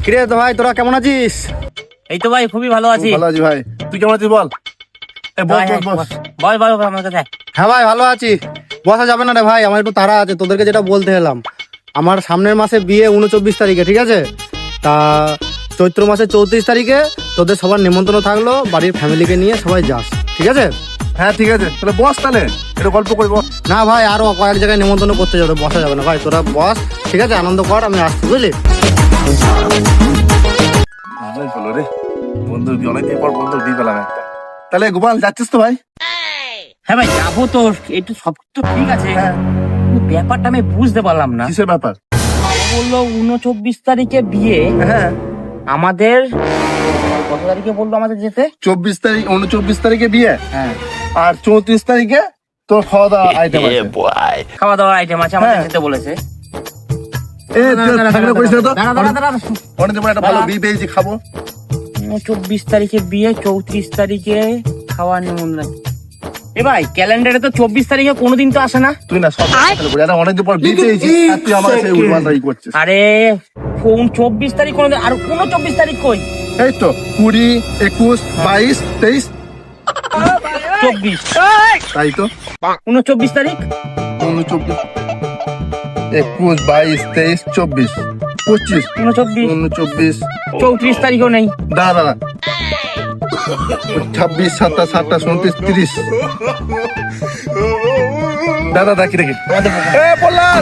কিরে তো ভাই, তোরা কেমন আছিস? এই তো ভাই খুবই ভালো আছি। ভালো আছি ভাই, তুই কেমন আছিস বল? বল আমার কাছে। হ্যাঁ ভাই ভালো আছি। বসা যাবে না রে ভাই, আমার একটু তাড়া আছে। তোদেরকে যেটা বলতে এলাম, আমার সামনের মাসে বিয়ে 29 তারিখে, ঠিক আছে? তা চৈত্র মাসের 34 তারিখে তোদের সবার নিমন্ত্রণ থাকলো, বাড়ির ফ্যামিলিকে নিয়ে সবাই যাস, ঠিক আছে? হ্যাঁ ঠিক আছে, তাহলে বস, তাহলে একটু গল্প করি বস। না ভাই, আরো কয়েক জায়গায় নিমন্ত্রণ করতে যাবে, বসা যাবে না ভাই। তোরা বস, ঠিক আছে? আনন্দ কর, আমি আসছি, বুঝলি? ভালোই হলো রে, বন্ধু অনেকদিন পর বন্ধু দিয়ে পেলাম একটা। তাহলে গোপাল যাচ্ছিস তো ভাই? হ্যাঁ ভাই যাবো তো, একটু সব তো ঠিক আছে। হ্যাঁ। কিন্তু ব্যাপারটা আমি বুঝতে পারলাম না। কিসের ব্যাপার? বললো 29 তারিখে বিয়ে, হ্যাঁ আমাদের কত তারিখে বললো আমাদের যেতে? 24 তারিখ, 29 তারিখে বিয়ে, হ্যাঁ, আর 34 তারিখে তোর খাওয়া দাওয়া আইটেম আছে। খাওয়া দাওয়ার আইটেম আছে, আমাদের হ্যাঁ। যেতে বলেছে। এ থাকলে করিস না তো, দাঁড়া। অনেকদিন পর একটা ভালো বিয়ে পেয়েছি, খাবো। 29 তারিখে বিয়ে, 34 তারিখে খাওয়া নিমন্ত্রণ। এ ভাই ক্যালেন্ডারে তো 24 তারিখে কোনোদিন তো আসে না। তুই না সব অনেকদিন পর বিয়ে পেয়েছি, আর তুই আমার সেই উল্টাই করছিস। আরে 24 তারিখ কোনোদিন, আর 29 তারিখ কই? এই তো 20, 21, 22, 23, 24, তাই তো 29 তারিখ। 29, 21, 22, 23, 24, 25, 29, 29, 34 তারিখও নেই। দাঁড়া 26, 27, 28, 29, 30। দাদা দেখি আমাদের এ বললাম